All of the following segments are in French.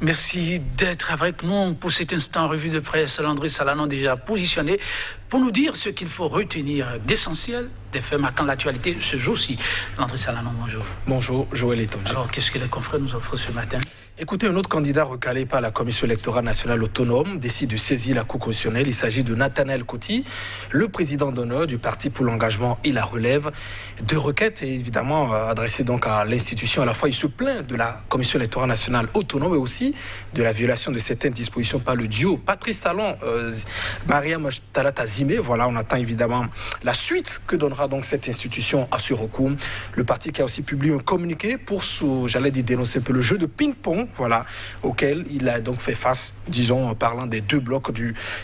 Merci d'être avec nous pour cet instant en revue de presse. Landry Salanon déjà positionné pour nous dire ce qu'il faut retenir d'essentiel des faits marquant l'actualité ce jour-ci. Landry Salanon, bonjour. Bonjour, Joël Etonji. Alors, qu'est-ce que les confrères nous offrent ce matin? Écoutez, un autre candidat recalé par la Commission électorale nationale autonome décide de saisir la Cour constitutionnelle. Il s'agit de Nathanaël Coty, le président d'honneur du Parti pour l'engagement et la relève. Deux requêtes, évidemment, adressées donc à l'institution. À la fois, il se plaint de la Commission électorale nationale autonome et aussi de la violation de certaines dispositions par le duo Patrice Talon, Mariam Talata Zimé. Voilà, on attend évidemment la suite que donnera donc cette institution à ce recours. Le parti qui a aussi publié un communiqué pour, dénoncer un peu le jeu de ping-pong, voilà, auquel il a donc fait face, disons, en parlant des deux blocs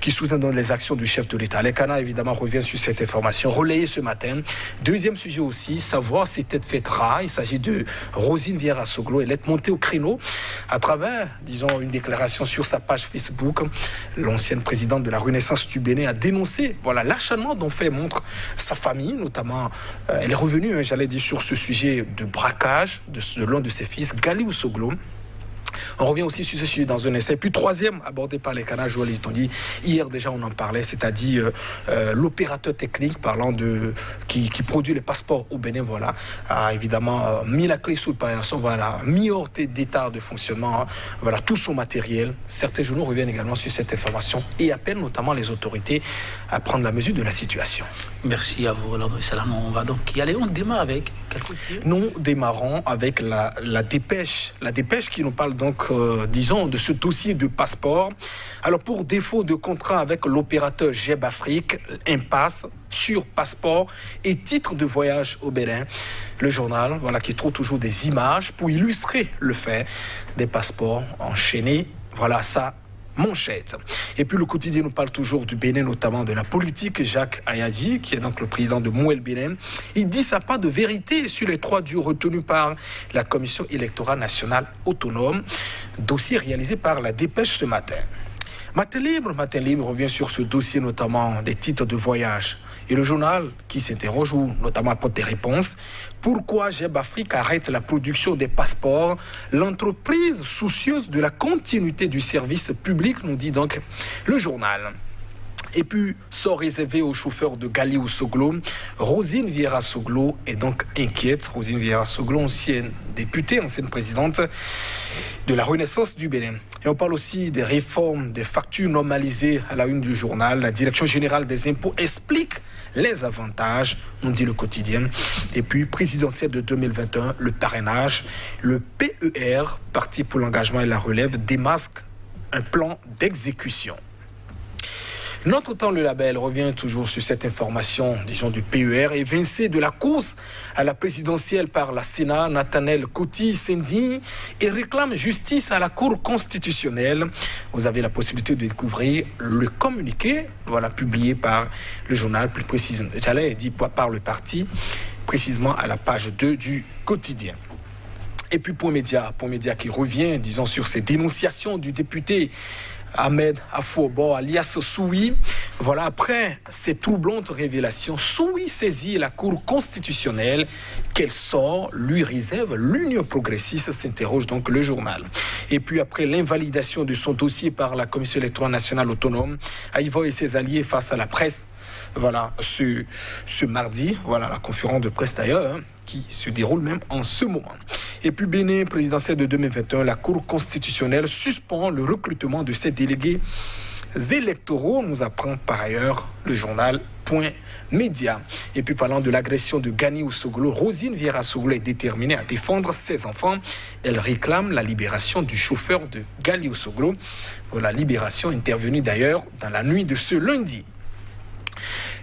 qui soutiennent donc les actions du chef de l'État. Les Canards, évidemment, reviennent sur cette information relayée ce matin. Deuxième sujet aussi, savoir si tête fait rare. Il s'agit de Roselyne Vieira-Soglo. Elle est montée au créneau à travers, disons, une déclaration sur sa page Facebook. L'ancienne présidente de la Renaissance du Bénin a dénoncé, voilà, l'acharnement dont fait montre sa famille, notamment. Elle est revenue, sur ce sujet de braquage de l'un de ses fils, Galiou Soglo. On revient aussi sur ce sujet dans un essai. Puis troisième, abordé par les Canards, Joël Etonji. Hier déjà on en parlait, c'est-à-dire l'opérateur technique qui produit les passeports au Bénin, voilà, a évidemment mis la clé sous le paillasson, voilà, mis hors d'état de fonctionnement, voilà, tout son matériel. Certains journaux reviennent également sur cette information et appellent notamment les autorités à prendre la mesure de la situation. Merci à vous, Landry Salanon. On va donc y aller. On démarre avec quelque chose. Nous démarrons avec la dépêche. La dépêche qui nous parle donc, disons, de ce dossier de passeport. Alors, pour défaut de contrat avec l'opérateur Jeb Afrique, impasse sur passeport et titre de voyage au Bénin. Le journal, voilà, qui trouve toujours des images pour illustrer le fait des passeports enchaînés. Voilà ça. Manchette. Et puis le quotidien nous parle toujours du Bénin, notamment de la politique. Jacques Ayadji, qui est donc le président de Mouel Bénin, il dit ça pas de vérité sur les 3 durs retenus par la Commission électorale nationale autonome. Dossier réalisé par la Dépêche ce matin. Matin Libre revient sur ce dossier, notamment des titres de voyage. Et le journal qui s'interroge, ou notamment apporte des réponses. Pourquoi Jeb Afrique arrête la production des passeports? L'entreprise soucieuse de la continuité du service public, nous dit donc le journal. Et puis, sort réservé au chauffeur de Galiou Soglo. Roselyne Vieira-Soglo est donc inquiète. Roselyne Vieira-Soglo, ancienne députée, ancienne présidente de la Renaissance du Bénin. Et on parle aussi des réformes des factures normalisées à la une du journal. La Direction générale des impôts explique les avantages, nous dit le quotidien. Et puis, présidentielle de 2021, le parrainage. Le PER, Parti pour l'engagement et la relève, démasque un plan d'exécution. Notre temps, le label, revient toujours sur cette information, disons, du PER, évincé de la course à la présidentielle par la Sénat. Nathanaël Coty s'indigne et réclame justice à la Cour constitutionnelle. Vous avez la possibilité de découvrir le communiqué, voilà, publié par le journal, plus précisément, dit par le parti, précisément à la page 2 du quotidien. Et puis Point Média qui revient, disons, sur ces dénonciations du député Ahmed Afouobo, alias Soui. Voilà, après ces troublantes révélations, Soui saisit la Cour constitutionnelle. Quel sort lui réserve l'Union progressiste, s'interroge donc le journal. Et puis après l'invalidation de son dossier par la Commission électorale nationale autonome, Aïvo et ses alliés face à la presse, voilà, ce mardi, voilà la conférence de presse d'ailleurs, qui se déroule même en ce moment. Et puis Bénin, présidentielle de 2021, la Cour constitutionnelle suspend le recrutement de ses délégués électoraux, nous apprend par ailleurs le journal Point Média. Et puis parlant de l'agression de Galiou Soglo, Roselyne Vieira-Soglo est déterminée à défendre ses enfants. Elle réclame la libération du chauffeur de Galiou Soglo. Voilà, libération intervenue d'ailleurs dans la nuit de ce lundi.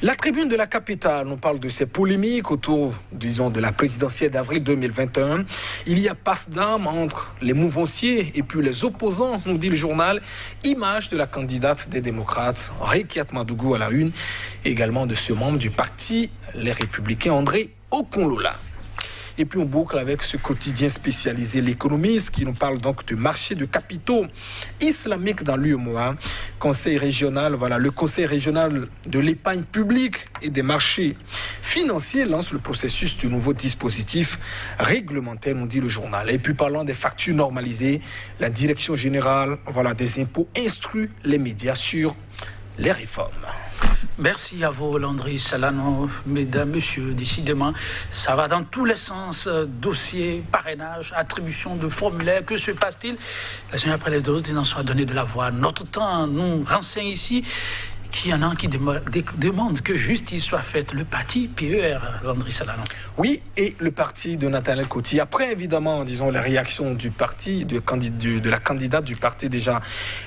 La Tribune de la capitale nous parle de ces polémiques autour, disons, de la présidentielle d'avril 2021. Il y a passe d'armes entre les mouvanciers et puis les opposants, nous dit le journal. Image de la candidate des démocrates, Rekiat Madougou à la une, également de ce membre du parti Les Républicains, André Okonlola. Et puis on boucle avec ce quotidien spécialisé, l'Économiste, qui nous parle donc de marché de capitaux islamiques dans l'UEMOA. Conseil régional, voilà, le Conseil régional de l'épargne publique et des marchés financiers lance le processus du nouveau dispositif réglementaire, nous dit le journal. Et puis parlant des factures normalisées, la direction générale, voilà, des impôts instruit les médias sur les réformes. Merci à vous, Landry Salano. Mesdames, Messieurs, décidément, ça va dans tous les sens. Dossier, parrainage, attribution de formulaires. Que se passe-t-il? Les uns après les autres, ils en sont à donner de la voix. Notre temps nous renseigne ici qu'il y en a qui demandent que justice soit faite. Le parti PER, Landry Salano. Oui, et le parti de Nathaniel Coty. Après, évidemment, disons, les réactions du parti, de la candidate du parti, déjà,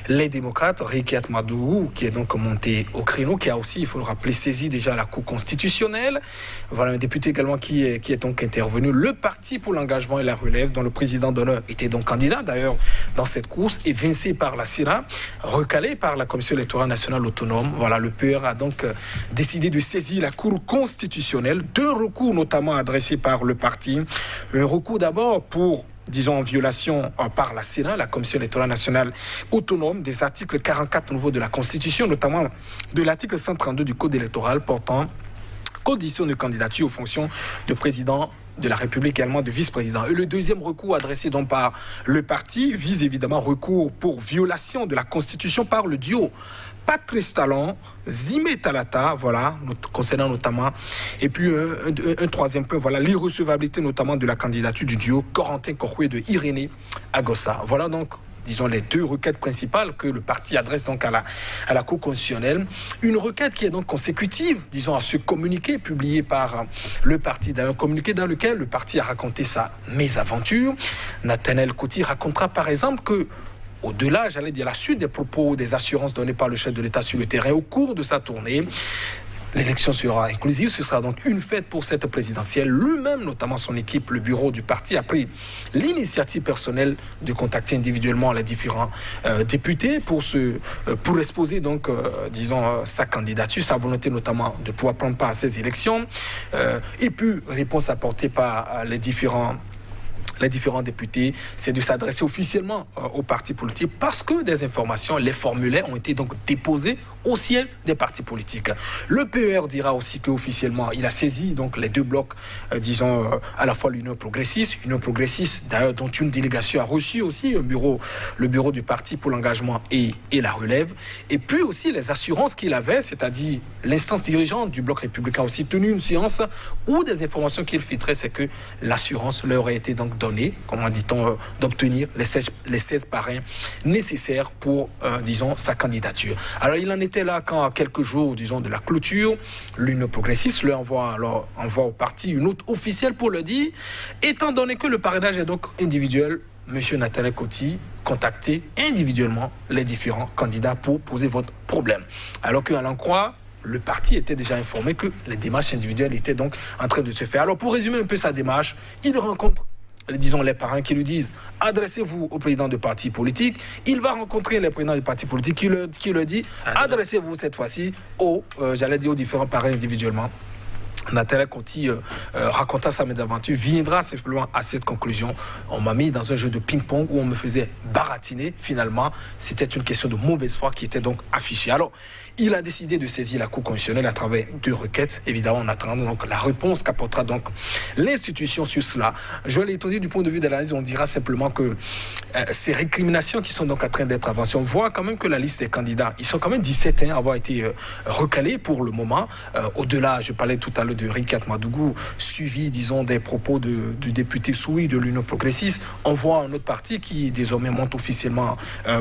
les démocrates, Rikiat Madougou, qui est donc monté au créneau, qui a aussi, il faut le rappeler, saisi déjà la Cour constitutionnelle. Voilà, un député également qui est donc intervenu. Le parti pour l'engagement et la relève, dont le président d'honneur était donc candidat, d'ailleurs, dans cette course, évincé par la Sénat, recalé par la Commission électorale nationale autonome. Voilà, le PER a donc décidé de saisir la Cour constitutionnelle. 2 recours notamment adressés par le parti. Un recours d'abord pour, disons, en violation par la Sénat, la Commission électorale nationale autonome, des articles 44 nouveaux de la Constitution, notamment de l'article 132 du Code électoral portant conditions de candidature aux fonctions de président de la République, également de vice-président. Et le deuxième recours adressé donc par le parti vise évidemment recours pour violation de la Constitution par le duo Patrice Talon, Zimé Talata, voilà, concernant notamment, et puis un troisième point, voilà, l'irrecevabilité notamment de la candidature du duo Corentin Corroué de Irénée Agossa. Voilà donc, disons, les 2 requêtes principales que le parti adresse donc à la Cour constitutionnelle. Une requête qui est donc consécutive, disons, à ce communiqué publié par le parti, un communiqué dans lequel le parti a raconté sa mésaventure. Nathaniel Coty racontera par exemple que, au-delà, j'allais dire, la suite des propos, des assurances données par le chef de l'État sur le terrain au cours de sa tournée, l'élection sera inclusive, ce sera donc une fête pour cette présidentielle. Lui-même, notamment son équipe, le bureau du parti, a pris l'initiative personnelle de contacter individuellement les différents députés pour exposer donc, disons, sa candidature, sa volonté notamment de pouvoir prendre part à ces élections. Et puis, réponse apportée par les différents députés, c'est de s'adresser officiellement aux partis politiques parce que des informations, les formulaires ont été donc déposés au siège des partis politiques. Le PER dira aussi qu'officiellement, il a saisi donc les 2 blocs, disons, à la fois l'Union progressiste d'ailleurs dont une délégation a reçu aussi le bureau du parti pour l'engagement et la relève, et puis aussi les assurances qu'il avait, c'est-à-dire l'instance dirigeante du bloc républicain a aussi tenu une séance où des informations qu'il filtrait, c'est que l'assurance leur aurait été donc donnée, comment dit-on, d'obtenir les 16 parrains nécessaires pour, disons, sa candidature. Alors il en était là quand, à quelques jours, disons, de la clôture, l'Union progressiste leur envoie au parti une note officielle pour le dire, étant donné que le parrainage est donc individuel, M. Nathaniel Coty, contactez individuellement les différents candidats pour poser votre problème. Alors qu'à l'en croire, le parti était déjà informé que les démarches individuelles étaient donc en train de se faire. Alors pour résumer un peu sa démarche, il rencontre, disons, les parrains qui lui disent « adressez-vous au président de parti politique ». Il va rencontrer les présidents de parti politique qui le dit « adressez-vous cette fois-ci aux différents parrains individuellement ». Nathaniel Coty raconta sa mésaventure, viendra simplement à cette conclusion. On m'a mis dans un jeu de ping-pong où on me faisait baratiner. Finalement, c'était une question de mauvaise foi qui était donc affichée. Alors, il a décidé de saisir la Cour constitutionnelle à travers 2 requêtes. Évidemment, on attend donc la réponse qu'apportera donc l'institution sur cela. Je l'ai étonné du point de vue de l'analyse, on dira simplement que ces récriminations qui sont donc en train d'être avancées, on voit quand même que la liste des candidats, ils sont quand même 17 à avoir été recalés pour le moment. Au-delà, je parlais tout à l'heure de Rikiat Madougou, suivi, disons, des propos du député Soui de l'Union progressiste. On voit un autre parti qui désormais monte officiellement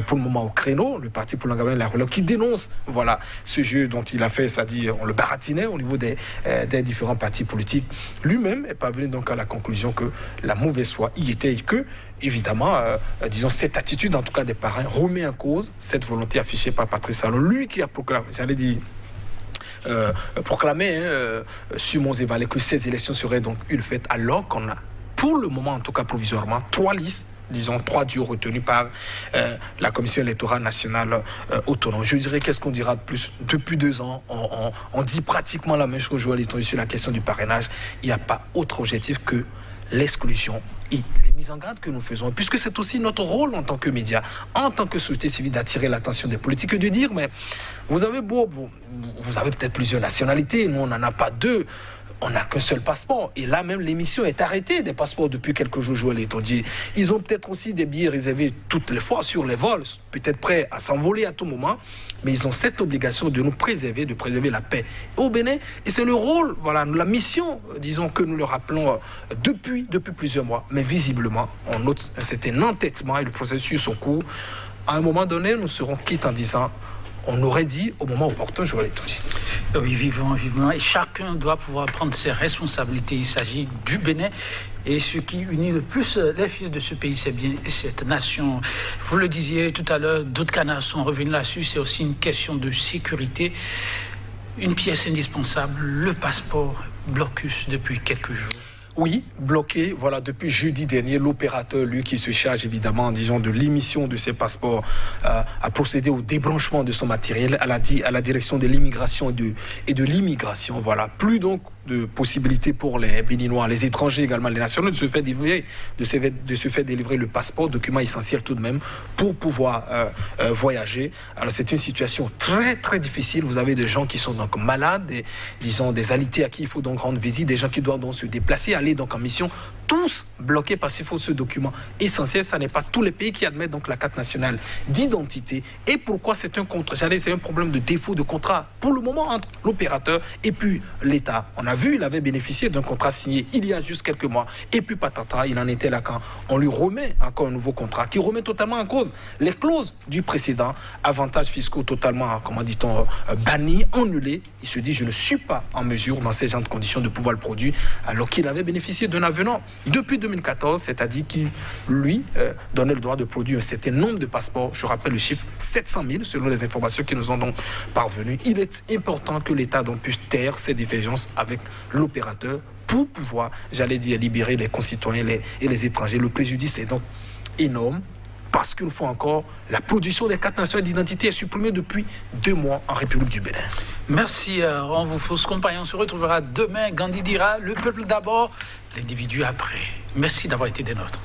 pour le moment au créneau, le parti pour l'engagement et la relève, qui dénonce, voilà, ce jeu dont il a fait, c'est-à-dire on le baratinait au niveau des différents partis politiques. Lui-même est parvenu donc à la conclusion que la mauvaise foi y était et que, évidemment, disons, cette attitude, en tout cas des parrains, remet en cause cette volonté affichée par Patrice Talon. Lui qui a proclamé, sur Monts-et-Vallées que ces élections seraient donc une fête, alors qu'on a, pour le moment, en tout cas provisoirement, 3 listes, disons 3 duos retenus par la Commission électorale nationale autonome. Je dirais, qu'est-ce qu'on dira de plus? Depuis 2 ans, on dit pratiquement la même chose, Joël Itongi, sur la question du parrainage. Il n'y a pas autre objectif que l'exclusion et les mises en garde que nous faisons, puisque c'est aussi notre rôle en tant que médias, en tant que société civile, d'attirer l'attention des politiques et de dire, mais vous avez peut-être plusieurs nationalités, nous on n'en a pas deux, on n'a qu'un seul passeport. Et là même, l'émission est arrêtée des passeports depuis quelques jours, Joël Etondier. Ils ont peut-être aussi des billets réservés toutes les fois sur les vols, peut-être prêts à s'envoler à tout moment, mais ils ont cette obligation de nous préserver, de préserver la paix au Bénin. Et c'est le rôle, voilà, la mission, disons, que nous leur rappelons depuis plusieurs mois. Mais visiblement, on note un certain entêtement et le processus en cours. À un moment donné, nous serons quittes en disant... On aurait dit au moment opportun, Joël Etondier. Oui, vivement. Et chacun doit pouvoir prendre ses responsabilités. Il s'agit du Bénin. Et ce qui unit le plus les fils de ce pays, c'est bien cette nation. Vous le disiez tout à l'heure, d'autres canards sont revenus là-dessus. C'est aussi une question de sécurité. Une pièce indispensable, le passeport, blocus depuis quelques jours. Oui, bloqué. Voilà, depuis jeudi dernier, l'opérateur, lui, qui se charge évidemment, disons, de l'émission de ses passeports, a procédé au débranchement de son matériel à la direction de l'immigration et de l'immigration. Voilà, plus donc de possibilités pour les Béninois, les étrangers également, les nationaux, de se faire délivrer le passeport, document essentiel tout de même, pour pouvoir voyager. Alors c'est une situation très très difficile. Vous avez des gens qui sont donc malades, des alités à qui il faut donc rendre visite, des gens qui doivent donc se déplacer, aller donc en mission, tous bloqués parce qu'il faut ce document essentiel. Ça n'est pas tous les pays qui admettent donc la carte nationale d'identité. Et pourquoi c'est un problème de défaut de contrat pour le moment entre l'opérateur et puis l'État. On a vu, il avait bénéficié d'un contrat signé il y a juste quelques mois. Et puis patata, il en était là quand on lui remet encore un nouveau contrat qui remet totalement en cause les clauses du précédent, avantages fiscaux totalement, comment dit-on, bannis, annulés. Il se dit, je ne suis pas en mesure dans ces genres de conditions de pouvoir le produire, alors qu'il avait bénéficié d'un avenant depuis 2014, c'est-à-dire qu'il lui donnait le droit de produire un certain nombre de passeports. Je rappelle le chiffre 700 000 selon les informations qui nous ont donc parvenues. Il est important que l'État donc puisse taire ces divergences avec l'opérateur pour pouvoir, libérer les concitoyens et les étrangers. Le préjudice est donc énorme parce qu'une fois encore, la production des cartes nationales d'identité est supprimée depuis 2 mois en République du Bénin. Merci, on vous fausse compagnon. On se retrouvera demain. Gandhi dira, le peuple d'abord, l'individu après. Merci d'avoir été des nôtres.